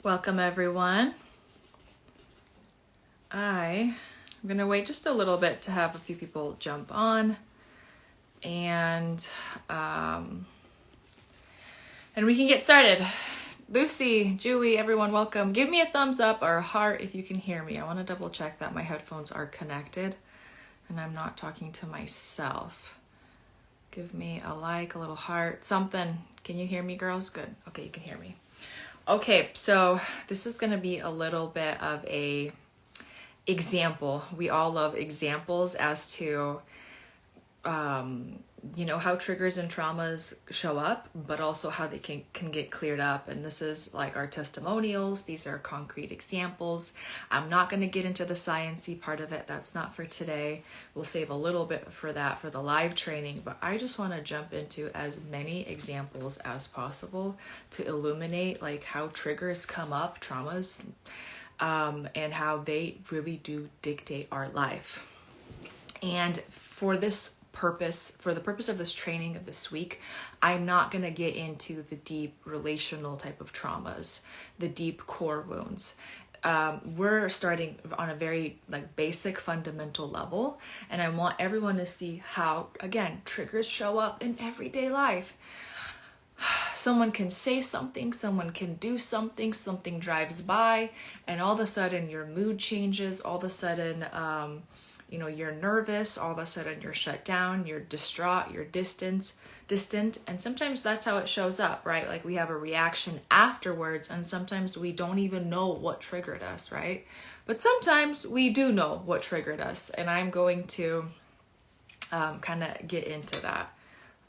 Welcome everyone. I'm gonna wait just a little bit to have a few people jump on and we can get started. Lucy, Julie, everyone welcome. Give me a thumbs up or a heart if you can hear me. I want to double check that my headphones are connected and I'm not talking to myself. Give me a like, a little heart, something. Can you hear me, girls? Good. Okay, you can hear me. Okay, so this is going to be a little bit of a example. We all love examples as to, how triggers and traumas show up, but also how they can get cleared up. And this is like our testimonials. These are concrete examples. I'm not going to get into the sciencey part of it. That's not for today. We'll save a little bit for that for the live training, but I just want to jump into as many examples as possible to illuminate like how triggers come up, traumas, and how they really do dictate our life. And for the purpose of this training of this week, I'm not going to get into the deep relational type of traumas, the deep core wounds. We're starting on a very basic fundamental level, and I want everyone to see how, again, triggers show up in everyday life. Someone can say something, someone can do something, something drives by, and all of a sudden your mood changes, all of a sudden you're nervous, all of a sudden you're shut down, you're distraught, you're distant, and sometimes that's how it shows up, right? Like we have a reaction afterwards, and sometimes we don't even know what triggered us, right? But sometimes we do know what triggered us, and I'm going to kind of get into that.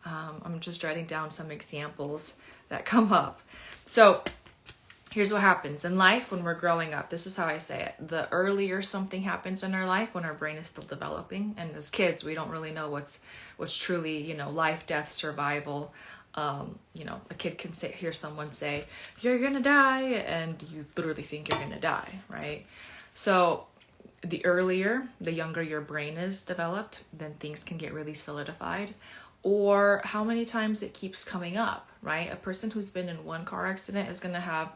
I'm just writing down some examples that come up. So here's what happens in life when we're growing up. This is how I say it. The earlier something happens in our life, when our brain is still developing, and as kids, we don't really know what's truly, life, death, survival. A kid can hear someone say, "You're gonna die," and you literally think you're gonna die, right? So the younger your brain is developed, then things can get really solidified. Or how many times it keeps coming up, right? A person who's been in one car accident is going to have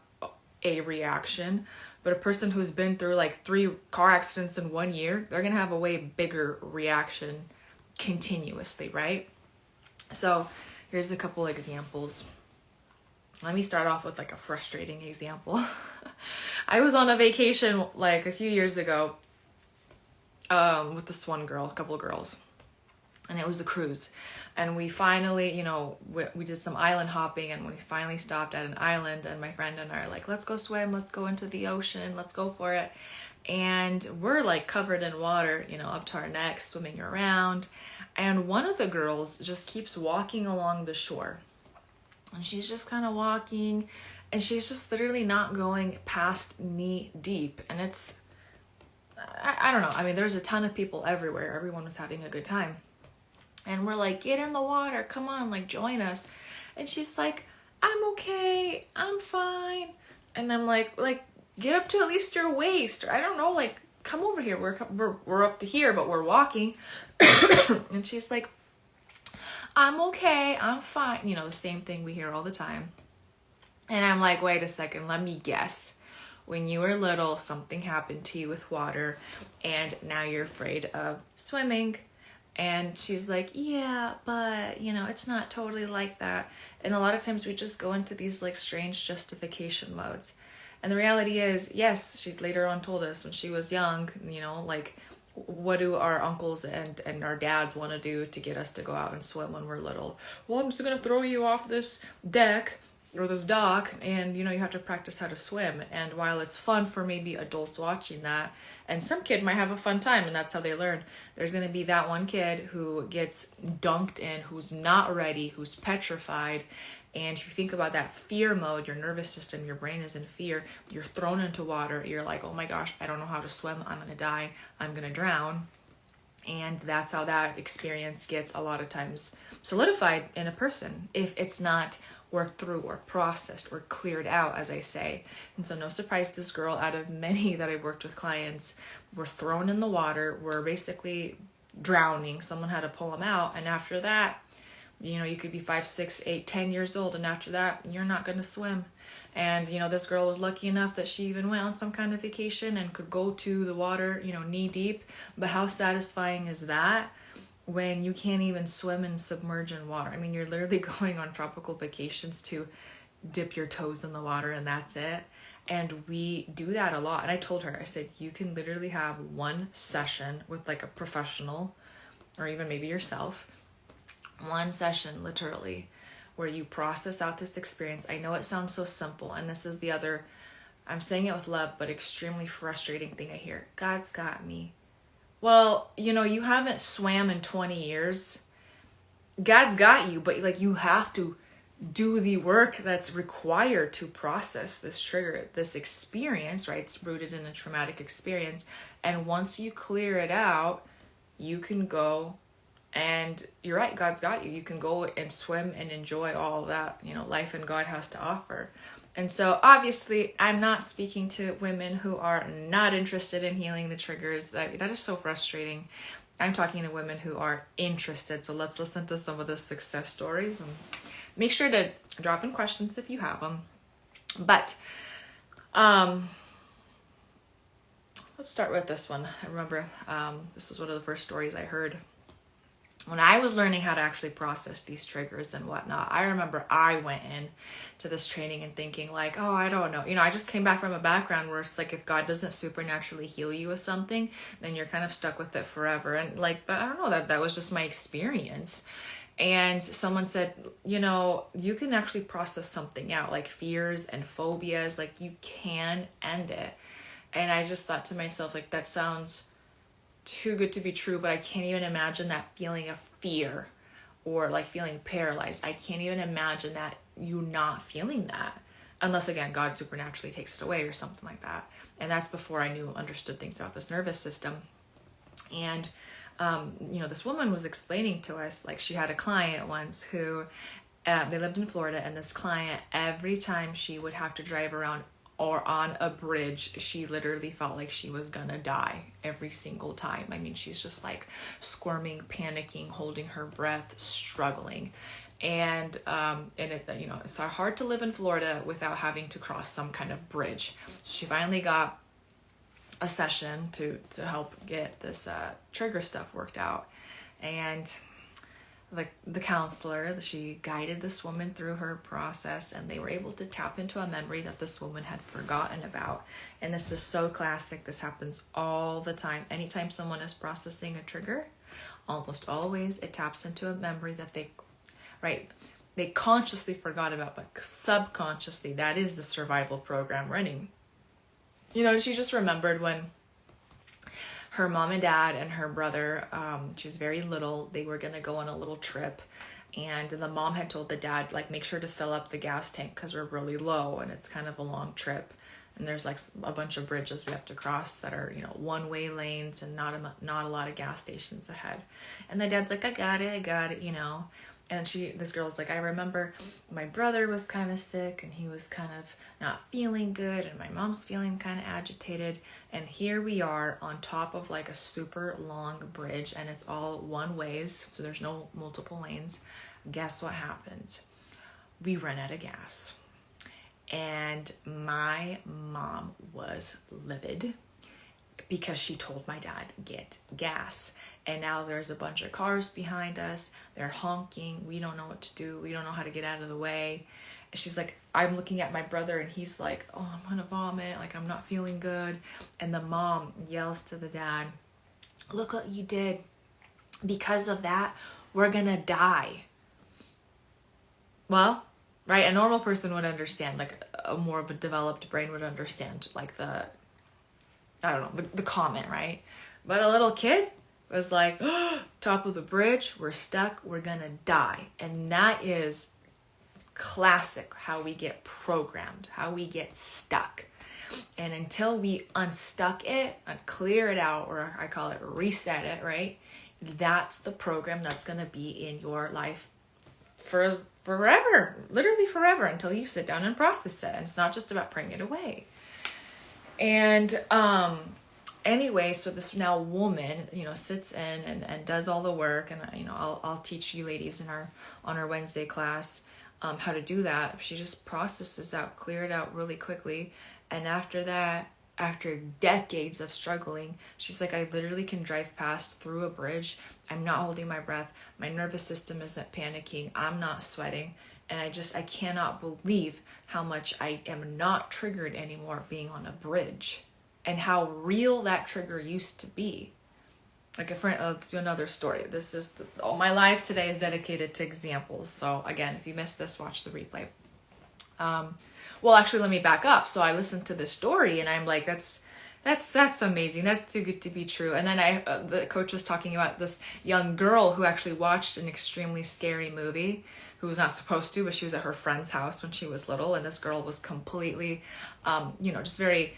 a reaction, but a person who's been through 3 car accidents in 1 year, they're going to have a way bigger reaction continuously, right? So here's a couple examples. Let me start off with a frustrating example. I was on a vacation a few years ago with this one girl, a couple of girls. And it was a cruise. And we finally, we did some island hopping, and we finally stopped at an island, and my friend and I are like, let's go swim, let's go into the ocean, let's go for it. And we're covered in water, up to our necks, swimming around. And one of the girls just keeps walking along the shore. And she's just kind of walking, and she's just literally not going past knee deep. And it's, I don't know. I mean, there's a ton of people everywhere. Everyone was having a good time. And we're like, get in the water, come on, join us. And she's like, I'm okay, I'm fine. And I'm like, get up to at least your waist. Or I don't know, come over here. We're up to here, but we're walking. And she's like, I'm okay, I'm fine. The same thing we hear all the time. And I'm like, wait a second, let me guess. When you were little, something happened to you with water, and now you're afraid of swimming. And she's like, yeah, but, it's not totally like that. And a lot of times we just go into these strange justification modes. And the reality is, yes, she later on told us when she was young, what do our uncles and our dads want to do to get us to go out and swim when we're little? Well, I'm just going to throw you off this deck or this dock, and you have to practice how to swim. And while it's fun for maybe adults watching that, and some kid might have a fun time and that's how they learn, there's going to be that one kid who gets dunked in, who's not ready, who's petrified. And if you think about that fear mode, your nervous system, your brain is in fear, you're thrown into water, you're like, oh my gosh, I don't know how to swim, I'm going to die, I'm going to drown. And that's how that experience gets a lot of times solidified in a person if it's not worked through or processed or cleared out, as I say. And so no surprise, this girl, out of many that I've worked with clients, were thrown in the water, were basically drowning. Someone had to pull them out. And after that, You could be 5, 6, 8, 10 years old, and after that, you're not going to swim. And, this girl was lucky enough that she even went on some kind of vacation and could go to the water, knee deep. But how satisfying is that when you can't even swim and submerge in water? I mean, you're literally going on tropical vacations to dip your toes in the water, and that's it. And we do that a lot. And I told her, I said, you can literally have one session with like a professional, or even maybe yourself, one session literally, where you process out this experience. I know it sounds so simple, and this is the other, I'm saying it with love, but extremely frustrating thing I hear. God's got me. Well, you haven't swam in 20 years. God's got you, but like you have to do the work that's required to process this trigger, this experience, right? It's rooted in a traumatic experience. And once you clear it out, you can go, and you're right, God's got you. You can go and swim and enjoy all that, life and God has to offer. And so obviously I'm not speaking to women who are not interested in healing the triggers. That is so frustrating. I'm talking to women who are interested. So let's listen to some of the success stories, and make sure to drop in questions if you have them. But let's start with this one. I remember this was one of the first stories I heard when I was learning how to actually process these triggers and whatnot. I remember I went in to this training and thinking like, oh, I don't know. I just came back from a background where it's like, if God doesn't supernaturally heal you with something, then you're kind of stuck with it forever. And like, but I don't know, that was just my experience. And someone said, you can actually process something out, like fears and phobias, like you can end it. And I just thought to myself, like, that sounds too good to be true, but I can't even imagine that feeling of fear or like feeling paralyzed. I can't even imagine that you not feeling that, unless again, God supernaturally takes it away or something like that. And that's before I understood things about this nervous system. And this woman was explaining to us, like she had a client once who, they lived in Florida, and this client, every time she would have to drive around or on a bridge, she literally felt like she was gonna die every single time. I mean, she's just like squirming, panicking, holding her breath, struggling. And it's hard to live in Florida without having to cross some kind of bridge. So she finally got a session to help get this trigger stuff worked out. And the counselor, she guided this woman through her process, and they were able to tap into a memory that this woman had forgotten about. And this is so classic. This happens all the time. Anytime someone is processing a trigger, almost always it taps into a memory that they consciously forgot about, but subconsciously, that is the survival program running. She just remembered when her mom and dad and her brother, she was very little, they were going to go on a little trip. And the mom had told the dad, like, make sure to fill up the gas tank because we're really low and it's kind of a long trip. And there's like a bunch of bridges we have to cross that are, one-way lanes and not a lot of gas stations ahead. And the dad's like, I got it, And this girl's like, I remember my brother was kind of sick and he was kind of not feeling good, and my mom's feeling kind of agitated. And here we are on top of like a super long bridge, and it's all one ways, so there's no multiple lanes. Guess what happens? We run out of gas. And my mom was livid because she told my dad, get gas. And now there's a bunch of cars behind us. They're honking. We don't know what to do. We don't know how to get out of the way. And she's like, I'm looking at my brother and he's like, oh, I'm going to vomit. Like, I'm not feeling good. And the mom yells to the dad, look what you did. Because of that, we're going to die. Well, right, a normal person would understand, like a more of a developed brain would understand, like the comment, right? But a little kid was like, oh, top of the bridge, we're stuck, we're gonna die. And that is classic how we get programmed, how we get stuck. And until we unstuck it and clear it out, or I call it reset it, right? That's the program that's gonna be in your life for forever, literally forever, until you sit down and process it. And it's not just about praying it away. And Anyway, so this now woman, sits in and does all the work, and I'll teach you ladies on our Wednesday class how to do that. She just processes out, clear it out really quickly, and after that, after decades of struggling, she's like, I literally can drive past through a bridge. I'm not holding my breath. My nervous system isn't panicking. I'm not sweating. And I cannot believe how much I am not triggered anymore being on a bridge, and how real that trigger used to be. Like a friend, let's do another story. All my life today is dedicated to examples. So again, if you missed this, watch the replay. Well, actually, let me back up. So I listened to this story and I'm like, that's amazing. That's too good to be true. And then the coach was talking about this young girl who actually watched an extremely scary movie, who was not supposed to, but she was at her friend's house when she was little. And this girl was completely, just very,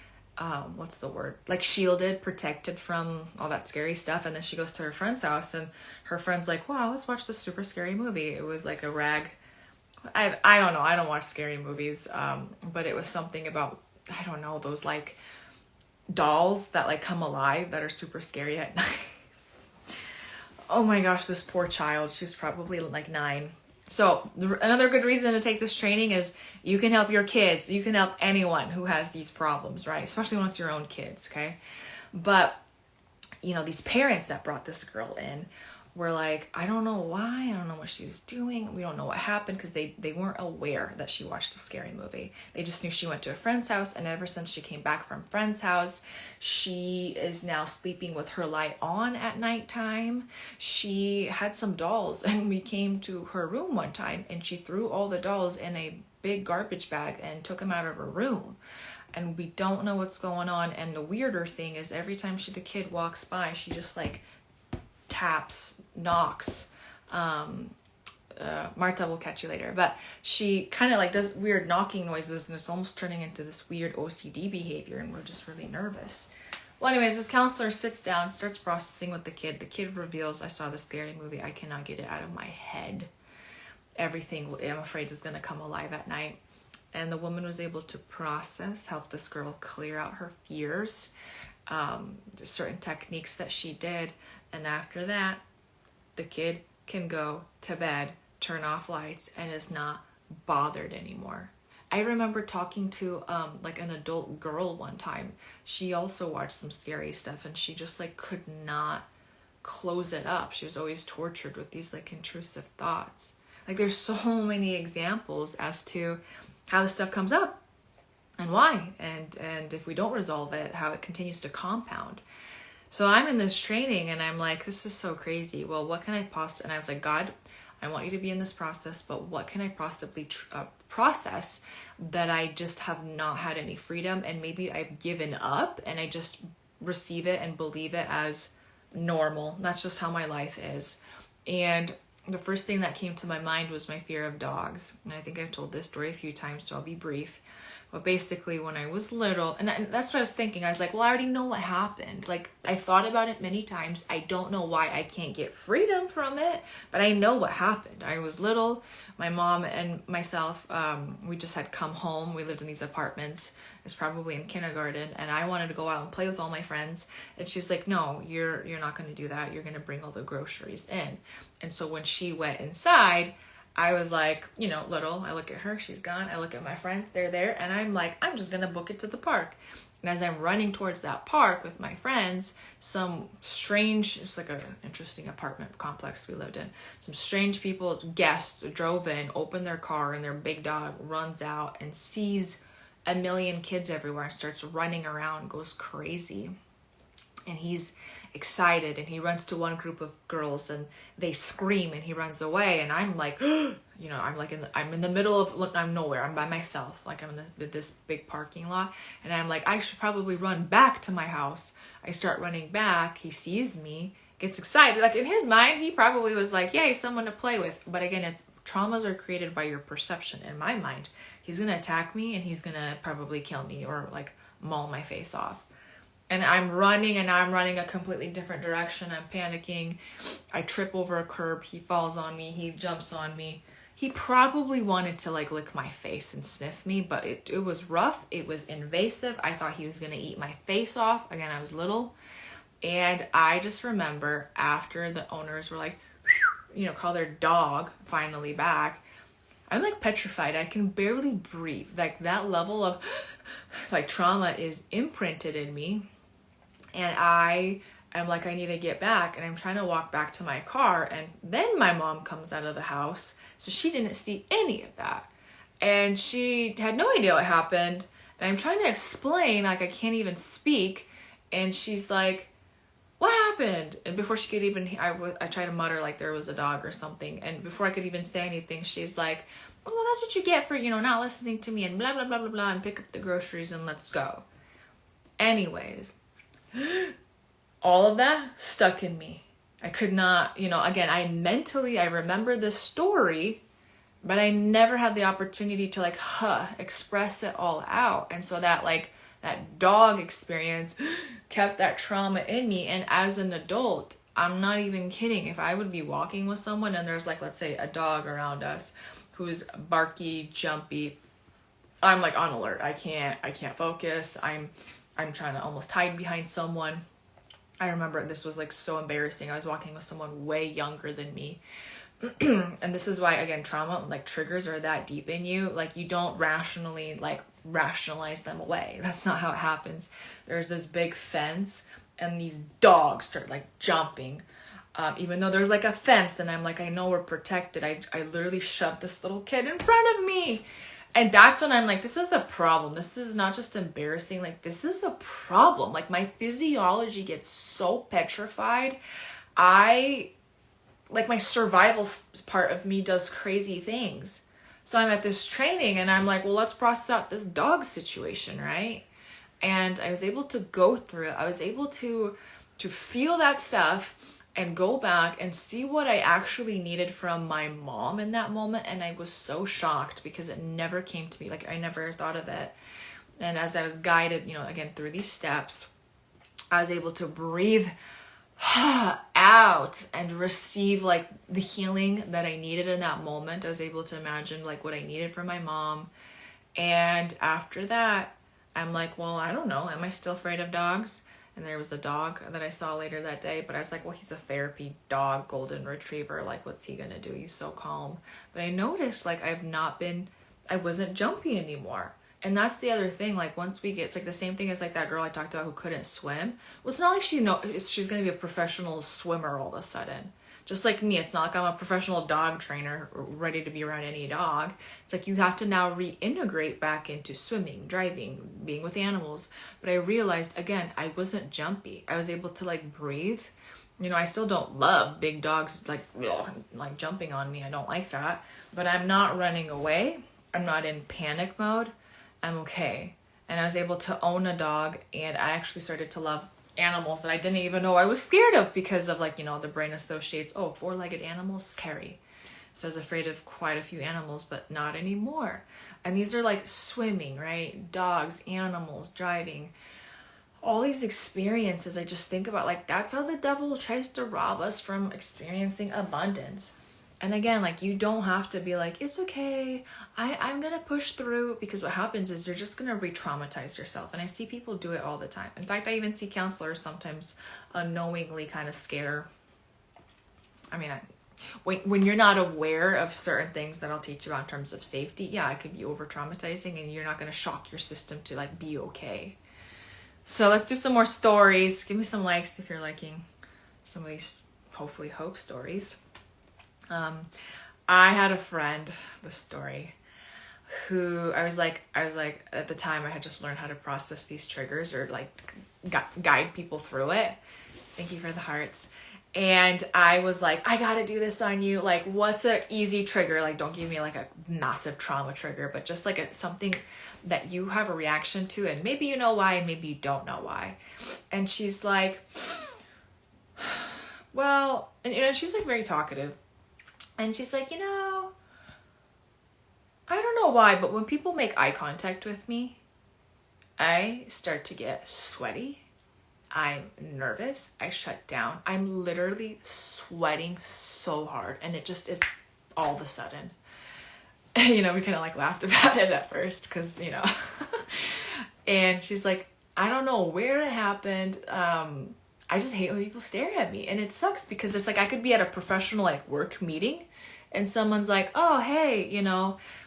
what's the word? Like shielded, protected from all that scary stuff. And then she goes to her friend's house and her friend's like, wow, let's watch this super scary movie. It was like a rag. I don't know. I don't watch scary movies. But it was something about, I don't know, those like dolls that like come alive that are super scary at night. Oh my gosh, this poor child. She was probably like 9. So another good reason to take this training is you can help your kids. You can help anyone who has these problems, right? Especially when it's your own kids, okay? But, these parents that brought this girl in were like, I don't know why, I don't know what she's doing, we don't know what happened, because they weren't aware that she watched a scary movie. They just knew she went to a friend's house, and ever since she came back from friend's house, she is now sleeping with her light on at nighttime. She had some dolls, and we came to her room one time, and she threw all the dolls in a big garbage bag and took them out of her room. And we don't know what's going on, and the weirder thing is every time the kid walks by, she just like taps, knocks. Marta will catch you later, but she kind of like does weird knocking noises, and it's almost turning into this weird OCD behavior, and we're just really nervous. Well, anyways, this counselor sits down, starts processing with the kid. The kid reveals, I saw the scary movie. I cannot get it out of my head. Everything, I'm afraid, is going to come alive at night. And the woman was able to process, help this girl clear out her fears. There's certain techniques that she did. And after that, the kid can go to bed, turn off lights, and is not bothered anymore. I remember talking to like an adult girl one time. She also watched some scary stuff, and she just like could not close it up. She was always tortured with these like intrusive thoughts. Like there's so many examples as to how this stuff comes up and why, and if we don't resolve it, how it continues to compound. So I'm in this training and I'm like, this is so crazy. Well, what can I possibly, and I was like, God, I want you to be in this process, but what can I possibly process that I just have not had any freedom, and maybe I've given up and I just receive it and believe it as normal. That's just how my life is. And the first thing that came to my mind was my fear of dogs. And I think I've told this story a few times, so I'll be brief. But basically, when I was little, and that's what I was thinking. I was like, well, I already know what happened. Like, I've thought about it many times. I don't know why I can't get freedom from it, but I know what happened. I was little. My mom and myself, we just had come home. We lived in these apartments. It's probably in kindergarten, and I wanted to go out and play with all my friends. And she's like, no, you're not going to do that. You're going to bring all the groceries in. And so when she went inside, I was like, little, I look at her, she's gone. I look at my friends, they're there. And I'm like, I'm just going to book it to the park. And as I'm running towards that park with my friends, some strange, it's like an interesting apartment complex we lived in. Some strange people, guests, drove in, opened their car, and their big dog runs out and sees a million kids everywhere and starts running around, goes crazy. And he's excited, and he runs to one group of girls and they scream and he runs away, and I'm like, I'm in the middle of, I'm nowhere, I'm by myself, like I'm in this big parking lot, and I'm like, I should probably run back to my house. I start running back, he sees me, gets excited, like in his mind he probably was like, yay, someone to play with. But again, traumas are created by your perception. In my mind, he's gonna attack me and he's gonna probably kill me or like maul my face off. And I'm running a completely different direction. I'm panicking. I trip over a curb. He falls on me. He jumps on me. He probably wanted to like lick my face and sniff me, but it was rough. It was invasive. I thought he was going to eat my face off. Again, I was little. And I just remember after the owners were like, call their dog finally back, I'm like petrified. I can barely breathe. Like that level of like trauma is imprinted in me. And I'm like, I need to get back. And I'm trying to walk back to my car. And then my mom comes out of the house. So she didn't see any of that. And she had no idea what happened. And I'm trying to explain, like I can't even speak. And she's like, what happened? And before she could even, I tried to mutter like there was a dog or something. And before I could even say anything, she's like, oh, well, that's what you get for, not listening to me and blah, blah, blah, blah, blah, and pick up the groceries and let's go. Anyways, all of that stuck in me. I could not, again, I remember this story, but I never had the opportunity to like, express it all out. And so that dog experience kept that trauma in me. And as an adult, I'm not even kidding. If I would be walking with someone and there's like, let's say a dog around us who's barky, jumpy, I'm like on alert. I can't focus. I'm trying to almost hide behind someone. I remember this was like so embarrassing. I was walking with someone way younger than me. And this is why, again, trauma, like triggers are that deep in you. Like you don't rationally like rationalize them away. That's not how it happens. There's this big fence and these dogs start like jumping. Even though there's like a fence and I'm like, I know we're protected. I literally shoved this little kid in front of me. And that's when I'm like, this is a problem. This is not just embarrassing. Like, this is a problem. Like, my physiology gets so petrified. My survival part of me does crazy things. So I'm at this training and I'm like, well, let's process out this dog situation, right? And I was able to go through it. I was able to feel that stuff and go back and see what I actually needed from my mom in that moment. And I was so shocked because it never came to me. Like I never thought of it. And as I was guided, again, through these steps, I was able to breathe out and receive like the healing that I needed in that moment. I was able to imagine like what I needed from my mom. And after that, I'm like, well, I don't know. Am I still afraid of dogs? And there was a dog that I saw later that day, but I was like, well, he's a therapy dog, golden retriever. Like, what's he gonna do? He's so calm. But I noticed like I wasn't jumpy anymore. And that's the other thing. Like once we get, it's like the same thing as like that girl I talked about who couldn't swim. Well, it's not like she's going to be a professional swimmer all of a sudden. Just like me, it's not like I'm a professional dog trainer ready to be around any dog. It's like you have to now reintegrate back into swimming, driving, being with animals. But I realized, again, I wasn't jumpy. I was able to like breathe. I still don't love big dogs like jumping on me. I don't like that. But I'm not running away. I'm not in panic mode. I'm okay. And I was able to own a dog, and I actually started to love animals that I didn't even know I was scared of because of the brain associates, four-legged animals, scary. So I was afraid of quite a few animals, but not anymore. And these are like swimming, right? Dogs, animals, driving. All these experiences, I just think about like, that's how the devil tries to rob us from experiencing abundance. And again, like you don't have to be like, it's okay, I'm going to push through, because what happens is you're just going to re-traumatize yourself. And I see people do it all the time. In fact, I even see counselors sometimes unknowingly kind of scare. I mean, when you're not aware of certain things that I'll teach you about in terms of safety, it could be over-traumatizing and you're not going to shock your system to like be okay. So let's do some more stories. Give me some likes if you're liking some of these, hopefully, hope stories. I had a friend, this story, who I was like, at the time I had just learned how to process these triggers or like guide people through it. Thank you for the hearts. And I was like, I gotta do this on you. Like, what's a easy trigger? Like, don't give me like a massive trauma trigger, but just like something that you have a reaction to, and maybe you know why, and maybe you don't know why. And she's like, well, and she's like very talkative. And she's like, I don't know why, but when people make eye contact with me, I start to get sweaty. I'm nervous. I shut down. I'm literally sweating so hard. And it just is all of a sudden. we kind of like laughed about it at first because, and she's like, I don't know where it happened. I just hate when people stare at me. And it sucks because it's like I could be at a professional like work meeting and someone's like, oh, hey,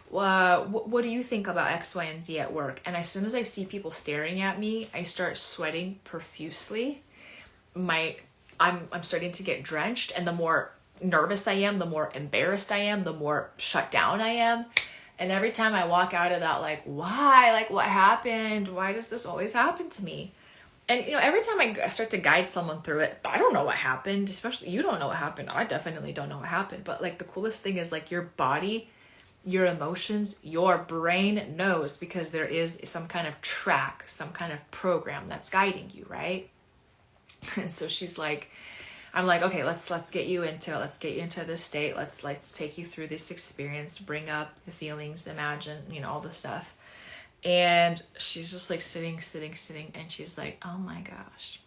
what do you think about X, Y, and Z at work? And as soon as I see people staring at me, I start sweating profusely. I'm starting to get drenched, and the more nervous I am, the more embarrassed I am, the more shut down I am. And every time I walk out of that, like, why? Like, what happened? Why does this always happen to me? And, every time I start to guide someone through it, I don't know what happened, especially you don't know what happened. I definitely don't know what happened. But like the coolest thing is like your body, your emotions, your brain knows because there is some kind of track, some kind of program that's guiding you, right? And so she's like, I'm like, okay, let's get you into this state. Let's take you through this experience, bring up the feelings, imagine, all the stuff. And she's just like sitting, and she's like, oh my gosh.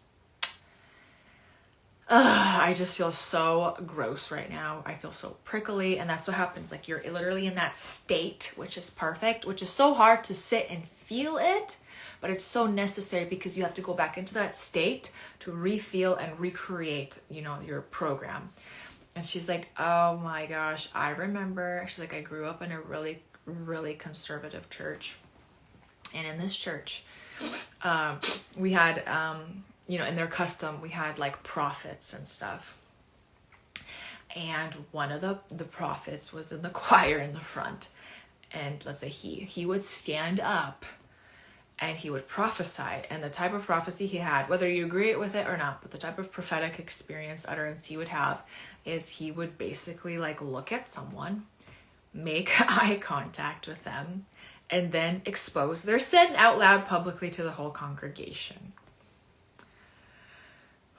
I just feel so gross right now. I feel so prickly, and that's what happens. Like you're literally in that state, which is perfect, which is so hard to sit and feel it, but it's so necessary because you have to go back into that state to re-feel and recreate, your program. And she's like, oh my gosh, I remember. She's like, I grew up in a really, really conservative church. And in this church, we had, in their custom, we had like prophets and stuff. And one of the prophets was in the choir in the front. And let's say he would stand up and he would prophesy. And the type of prophecy he had, whether you agree with it or not, but the type of prophetic experience, utterance he would have is he would basically like look at someone, make eye contact with them, and then expose their sin out loud publicly to the whole congregation.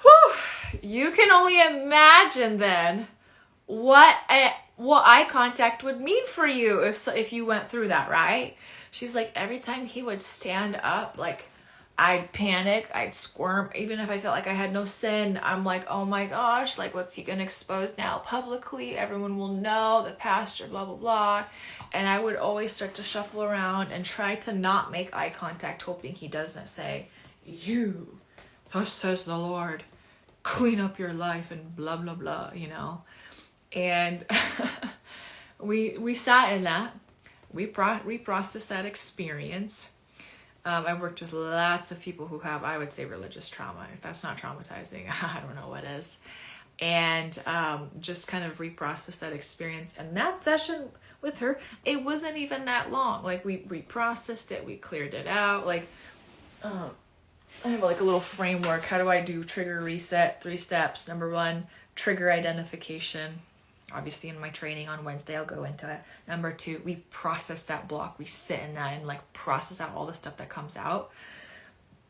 Whew! You can only imagine then what eye contact would mean for you if you went through that, right? She's like, every time he would stand up, like I'd panic, I'd squirm, even if I felt like I had no sin. I'm like, oh my gosh, like what's he gonna expose now publicly? Everyone will know, the pastor, blah, blah, blah. And I would always start to shuffle around and try to not make eye contact, hoping he doesn't say, you, thus says the Lord, clean up your life and blah, blah, blah, And we sat in that. We processed that experience. I've worked with lots of people who have, I would say, religious trauma. If that's not traumatizing, I don't know what is. And just kind of reprocessed that experience. And that session with her, it wasn't even that long. Like we reprocessed it, we cleared it out. Like I have like a little framework. How do I do trigger reset? 3 steps. Number 1, trigger identification. Obviously in my training on Wednesday, I'll go into it. Number 2, we process that block. We sit in that and like process out all the stuff that comes out.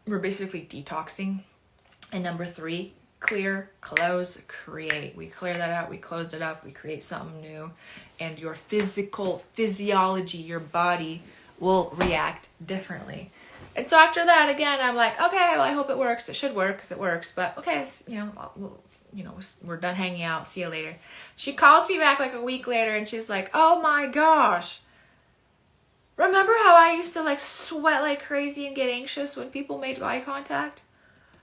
We're basically detoxing. And number 3, clear, close, create. We clear that out. We close it up. We create something new. And your physiology, your body will react differently. And so after that, again, I'm like, okay, well, I hope it works. It should work because it works. But okay, we're done hanging out. See you later. She calls me back like a week later and she's like, oh my gosh. Remember how I used to like sweat like crazy and get anxious when people made eye contact?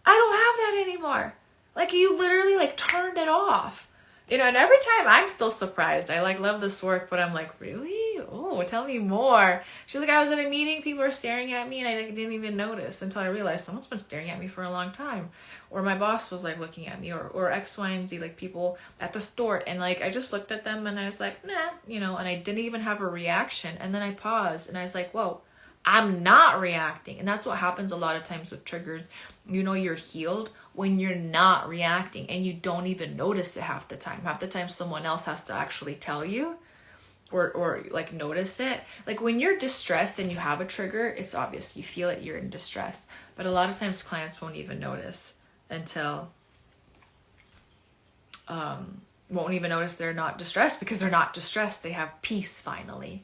I don't have that anymore. Like you literally like turned it off. And every time I'm still surprised. I like love this work, but I'm like, really? Oh, tell me more. She's like, I was in a meeting, people were staring at me and I didn't even notice until I realized someone's been staring at me for a long time. Or my boss was like looking at me or X, Y, and Z, like people at the store. And like, I just looked at them and I was like, nah, and I didn't even have a reaction. And then I paused and I was like, whoa, I'm not reacting. And that's what happens a lot of times with triggers. You're healed when you're not reacting and you don't even notice it half the time. Half the time someone else has to actually tell you or like notice it. Like when you're distressed and you have a trigger, it's obvious. You feel it, you're in distress. But a lot of times clients won't even notice until won't even notice they're not distressed because they're not distressed. They have peace finally.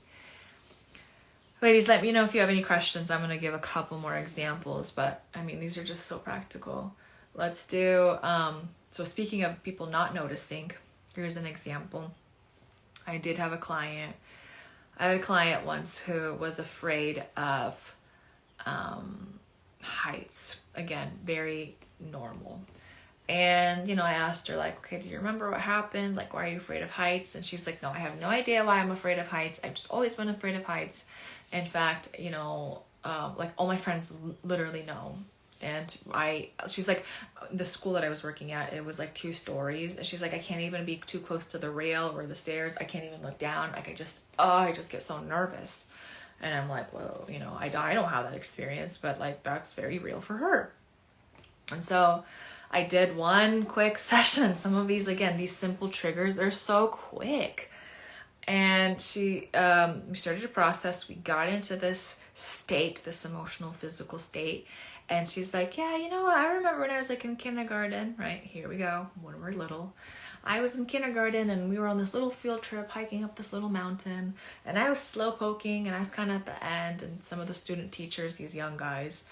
Ladies, let me know if you have any questions. I'm going to give a couple more examples, but I mean, these are just so practical. Let's do, so speaking of people not noticing, here's an example. I did have a client. I had a client once who was afraid of heights. Again, very normal. And, you know, I asked her, like, okay, do you remember what happened? Like, why are you afraid of heights? And she's like, no, I have no idea why I'm afraid of heights. I've just always been afraid of heights. In fact, you know, like all my friends literally know. And she's like, the school that I was working at, it was like 2 stories. And she's like, I can't even be too close to the rail or the stairs. I can't even look down. Like, I just get so nervous. And I'm like, well, you know, I don't have that experience, but like, that's very real for her. And so I did one quick session. Some of these, again, these simple triggers, they're so quick. And we started a process. We got into this state, this emotional, physical state. And she's like, yeah, you know what? I remember when I was like in kindergarten, right? Here we go. When we're little, I was in kindergarten and we were on this little field trip hiking up this little mountain, and I was slow poking and I was kind of at the end, and some of the student teachers, these young guys,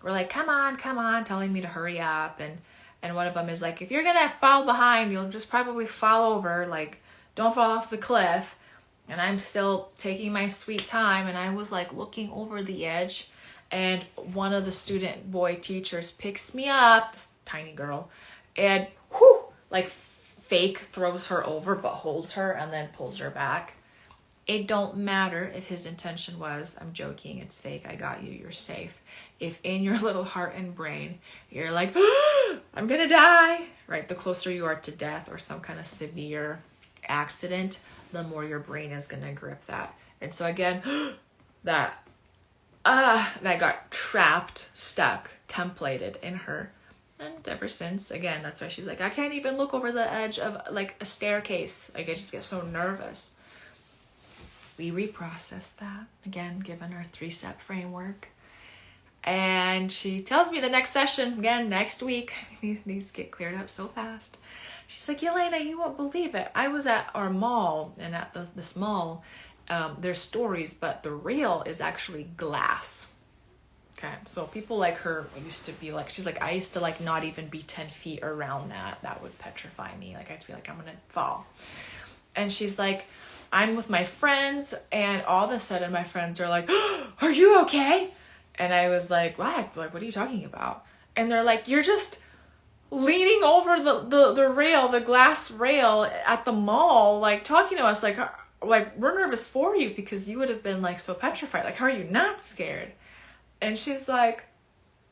were like, come on, telling me to hurry up. And one of them is like, if you're going to fall behind, you'll just probably fall over. Like, don't fall off the cliff. And I'm still taking my sweet time. And I was like looking over the edge. And one of the student boy teachers picks me up, this tiny girl, and like fake throws her over, but holds her and then pulls her back. It don't matter if his intention was, I'm joking, it's fake, I got you, you're safe. If in your little heart and brain, you're like, I'm gonna die, right? The closer you are to death or some kind of severe accident, the more your brain is gonna grip that. And so again, that got trapped, stuck, templated in her. And ever since, again, that's why she's like, I can't even look over the edge of like a staircase. Like, I just get so nervous. We reprocessed that, again, given her 3-step framework. And she tells me the next session, again, next week, these get cleared up so fast. She's like, Elena, you won't believe it. I was at our mall, and at this mall, there's stories, but the rail is actually glass. Okay, so people like her used to be like, she's like, I used to like not even be 10 feet around that. That would petrify me. Like, I'd feel like I'm gonna fall. And she's like, I'm with my friends, and all of a sudden my friends are like, are you okay? And I was like, what? Like, what are you talking about? And they're like, you're just leaning over the rail, the glass rail at the mall, like talking to us, like we're nervous for you because you would have been like so petrified. Like, how are you not scared? And she's like,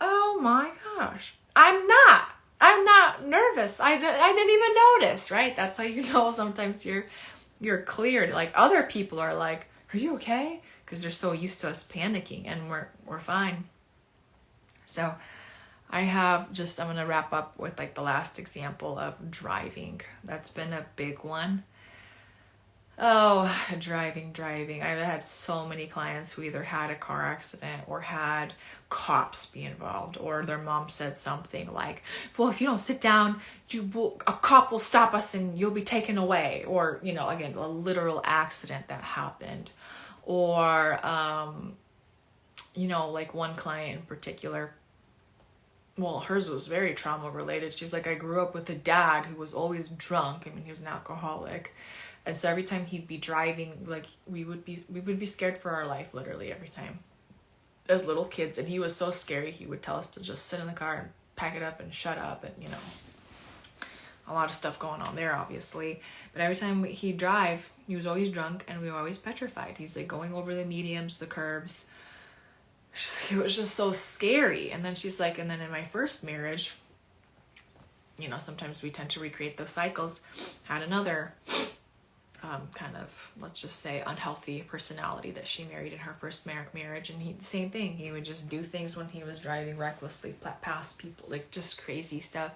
oh my gosh, I'm not nervous. I didn't even notice, right? That's how you know sometimes you're cleared. Like, other people are like, are you okay? Because they're so used to us panicking, and we're fine. So I'm going to wrap up with like the last example of driving. That's been a big one. Oh, driving. I've had so many clients who either had a car accident or had cops be involved, or their mom said something like, well, if you don't sit down, a cop will stop us and you'll be taken away. Or, you know, again, a literal accident that happened. Or, you know, like one client in particular, well, hers was very trauma related. She's like, I grew up with a dad who was always drunk. I mean, he was an alcoholic. And so every time he'd be driving, like we would be scared for our life, literally every time as little kids. And he was so scary. He would tell us to just sit in the car and pack it up and shut up. And, you know, a lot of stuff going on there, obviously. But every time he'd drive, he was always drunk and we were always petrified. He's like going over the mediums, the curbs. She's like, it was just so scary. And then she's like, and then in my first marriage, you know, sometimes we tend to recreate those cycles. Had another kind of, let's just say, unhealthy personality that she married in her first marriage. And the same thing. He would just do things when he was driving recklessly past people, like just crazy stuff.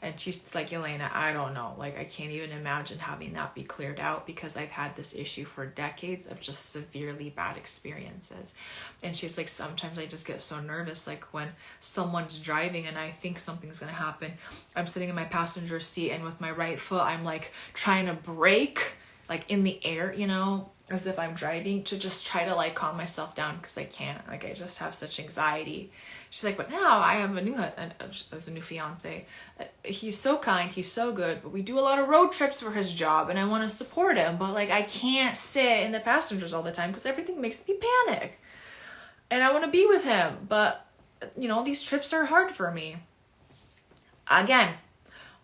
And she's like, Elena, I don't know. Like, I can't even imagine having that be cleared out because I've had this issue for decades of just severely bad experiences. And she's like, sometimes I just get so nervous. Like when someone's driving and I think something's going to happen, I'm sitting in my passenger seat and with my right foot, I'm like trying to brake like in the air, you know, as if I'm driving, to just try to like calm myself down because I can't. Like I just have such anxiety. She's like, but now I have a new fiance. He's so kind, he's so good, but we do a lot of road trips for his job and I want to support him, but like I can't sit in the passengers all the time because everything makes me panic. And I want to be with him, but you know, these trips are hard for me. Again,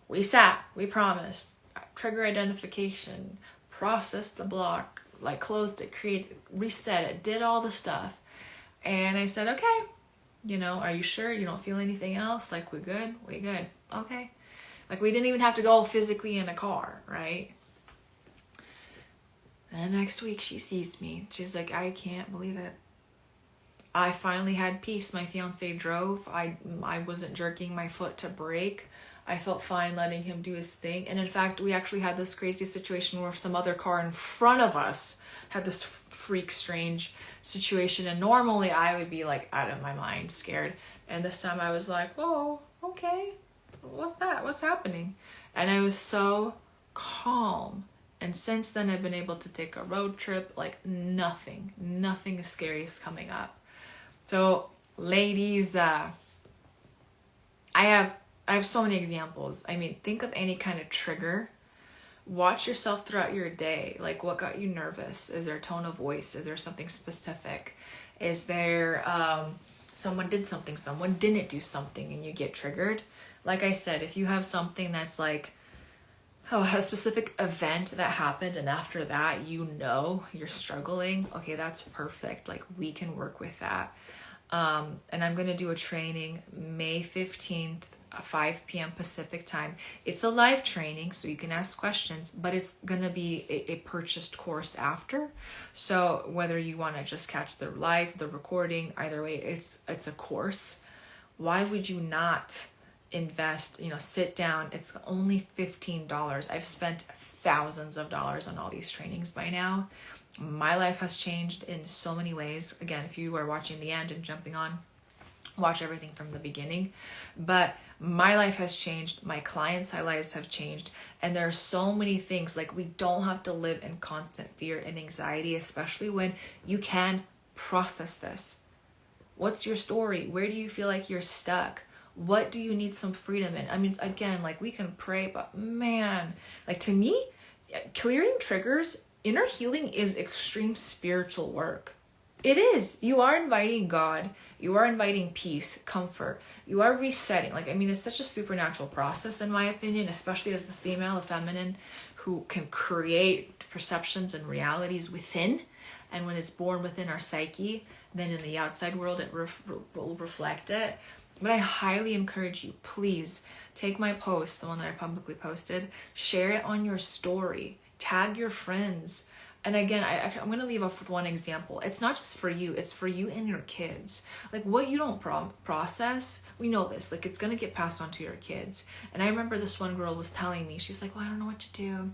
we sat, we promised, trigger identification, processed the block, like closed it, created, reset it, did all the stuff. And I said, okay, you know, are you sure you don't feel anything else? Like, we good? We good. Okay. Like, we didn't even have to go physically in a car, right? And the next week she sees me. She's like, I can't believe it. I finally had peace. My fiance drove. I wasn't jerking my foot to brake. I felt fine letting him do his thing. And in fact, we actually had this crazy situation where some other car in front of us had this freak strange situation. And normally I would be like out of my mind, scared. And this time I was like, whoa, okay. What's that? What's happening? And I was so calm. And since then I've been able to take a road trip. Like nothing scary is coming up. So ladies, I have so many examples. I mean, think of any kind of trigger. Watch yourself throughout your day. Like, what got you nervous? Is there a tone of voice? Is there something specific? Is there someone did something, someone didn't do something, and you get triggered? Like I said, if you have something that's like, a specific event that happened, and after that, you know, you're struggling, okay, that's perfect. Like, we can work with that. And I'm going to do a training May 15th, 5 p.m. Pacific time. It's a live training, so you can ask questions, but it's going to be a purchased course after. So whether you want to just catch the live, the recording, either way, it's a course. Why would you not invest, sit down? It's only $15. I've spent thousands of dollars on all these trainings by now. My life has changed in so many ways. Again, if you are watching the end and jumping on, watch everything from the beginning. But my life has changed. My clients' lives have changed. And there are so many things. Like, we don't have to live in constant fear and anxiety, especially when you can process this. What's your story? Where do you feel like you're stuck? What do you need some freedom in? I mean, again, like, we can pray, but man, like, to me, clearing triggers, inner healing is extreme spiritual work. It is. You are inviting God. You are inviting peace, comfort. You are resetting. Like, I mean, it's such a supernatural process, in my opinion, especially as the female, the feminine, who can create perceptions and realities within. And when it's born within our psyche, then in the outside world, it will reflect it. But I highly encourage you, please take my post, the one that I publicly posted, share it on your story, tag your friends. And again, I'm going to leave off with one example. It's not just for you, it's for you and your kids. Like, what you don't process, we know this, like, it's going to get passed on to your kids. And I remember this one girl was telling me, she's like, well, I don't know what to do.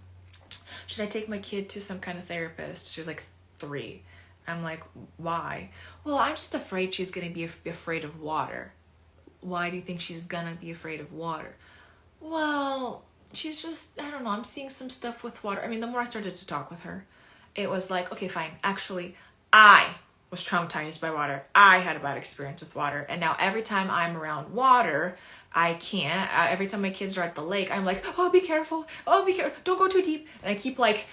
Should I take my kid to some kind of therapist? She was like 3. I'm like, why? Well, I'm just afraid she's going to be afraid of water. Why do you think she's gonna be afraid of water? Well, she's just, I don't know, I'm seeing some stuff with water. I mean, the more I started to talk with her, it was like, okay, fine. Actually, I was traumatized by water. I had a bad experience with water. And now every time I'm around water, I can't. Every time my kids are at the lake, I'm like, oh, be careful. Oh, be careful. Don't go too deep. And I keep like,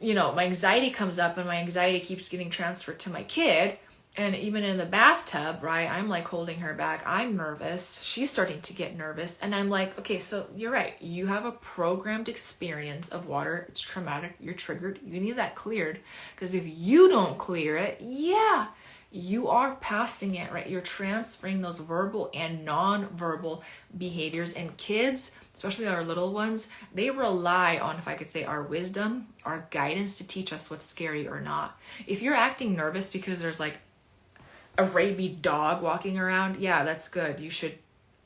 my anxiety comes up, and my anxiety keeps getting transferred to my kid. And even in the bathtub, right, I'm like holding her back. I'm nervous. She's starting to get nervous. And I'm like, okay, so you're right. You have a programmed experience of water. It's traumatic. You're triggered. You need that cleared. Because if you don't clear it, you are passing it, right? You're transferring those verbal and non-verbal behaviors. And kids, especially our little ones, they rely on, if I could say, our wisdom, our guidance to teach us what's scary or not. If you're acting nervous because there's like a rabid dog walking around, yeah, that's good. You should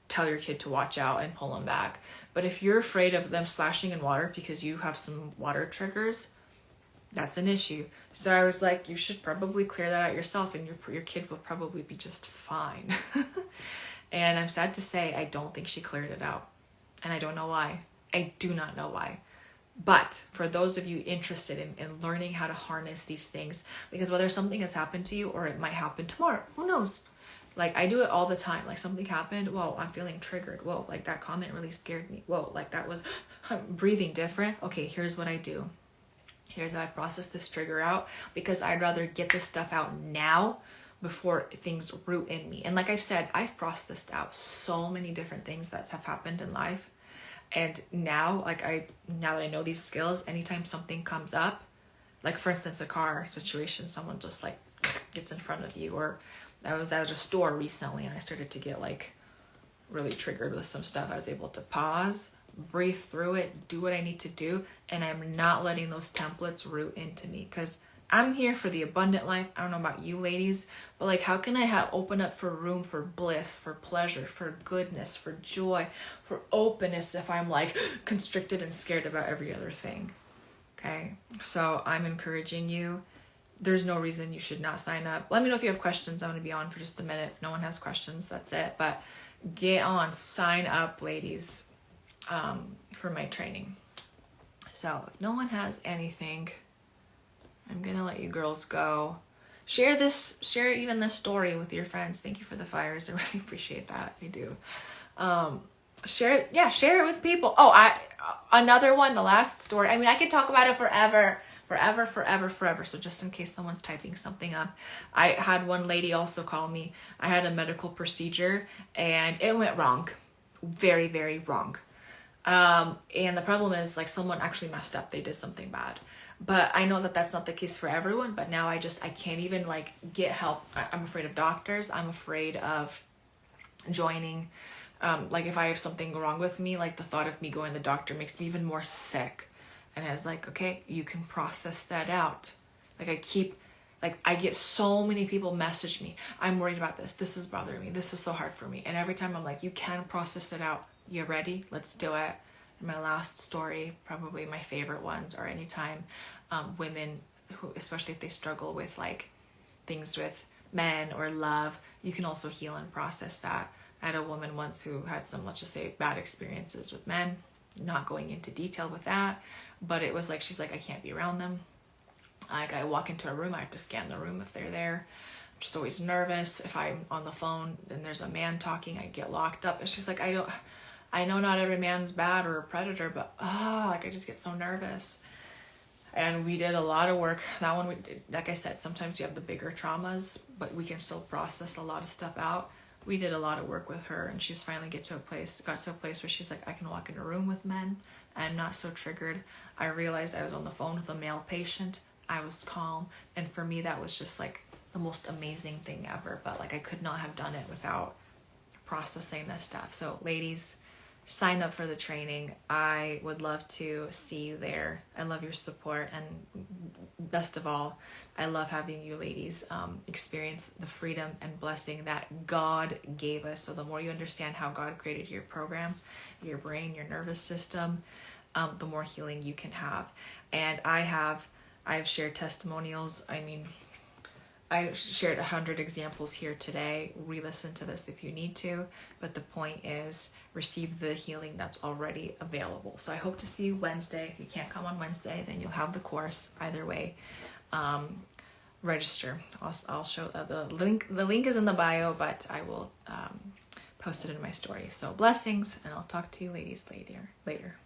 tell your kid to watch out and pull them back. But if you're afraid of them splashing in water because you have some water triggers, that's an issue. So I was like, you should probably clear that out yourself, and your kid will probably be just fine. And I'm sad to say, I don't think she cleared it out. And I don't know why. I do not know why. But for those of you interested in learning how to harness these things, because whether something has happened to you or it might happen tomorrow, who knows? Like, I do it all the time. Like, something happened, whoa, I'm feeling triggered. Whoa, like that comment really scared me. Whoa, like that was, I'm breathing different. Okay, here's what I do. Here's how I process this trigger out, because I'd rather get this stuff out now before things root in me. And like I've said, I've processed out so many different things that have happened in life. And now, now that I know these skills, anytime something comes up, like for instance, a car situation, someone just like gets in front of you, or I was at a store recently and I started to get like really triggered with some stuff. I was able to pause, breathe through it, do what I need to do. And I'm not letting those templates root into me, because I'm here for the abundant life. I don't know about you ladies, but like, how can I open up for room for bliss, for pleasure, for goodness, for joy, for openness if I'm like constricted and scared about every other thing? Okay. So I'm encouraging you. There's no reason you should not sign up. Let me know if you have questions. I'm going to be on for just a minute. If no one has questions, that's it. But get on, sign up, ladies, for my training. So if no one has anything, I'm gonna let you girls go. Share even this story with your friends. Thank you for the fires. I really appreciate that. I do. Share it with people. Oh, another one, the last story. I mean, I could talk about it forever. So just in case someone's typing something up, I had one lady also call me. I had a medical procedure and it went wrong. Very, very wrong. And the problem is, like, someone actually messed up. They did something bad. But I know that that's not the case for everyone, but now I can't even like get help. I'm afraid of doctors. I'm afraid of joining. Like if I have something wrong with me, like the thought of me going to the doctor makes me even more sick. And I was like, okay, you can process that out. Like I get so many people message me. I'm worried about this. This is bothering me. This is so hard for me. And every time I'm like, you can process it out. You ready? Let's do it. And my last story, probably my favorite ones, are anytime women who, especially if they struggle with like things with men or love, you can also heal and process that. I had a woman once who had some, let's just say, bad experiences with men, not going into detail with that, but it was like, she's like, I can't be around them. Like I walk into a room, I have to scan the room if they're there. I'm just always nervous. If I'm on the phone and there's a man talking, I get locked up. And she's like, I know not every man's bad or a predator, but like I just get so nervous. And we did a lot of work. That one, like I said, sometimes you have the bigger traumas, but we can still process a lot of stuff out. We did a lot of work with her, and she's finally got to a place where she's like, I can walk in a room with men. I'm not so triggered. I realized I was on the phone with a male patient. I was calm. And for me, that was just like the most amazing thing ever. But like I could not have done it without processing this stuff. So ladies, sign up for the training. I would love to see you there. I love your support, and best of all, I love having you ladies experience the freedom and blessing that God gave us. So the more you understand how God created your program, your brain, your nervous system, the more healing you can have. And I've shared testimonials. I mean, I shared 100 examples here today. Re-listen to this if you need to. But the point is, receive the healing that's already available. So I hope to see you Wednesday. If you can't come on Wednesday, then you'll have the course. Either way, register. I'll show the link. The link is in the bio, but I will post it in my story. So blessings, and I'll talk to you ladies later.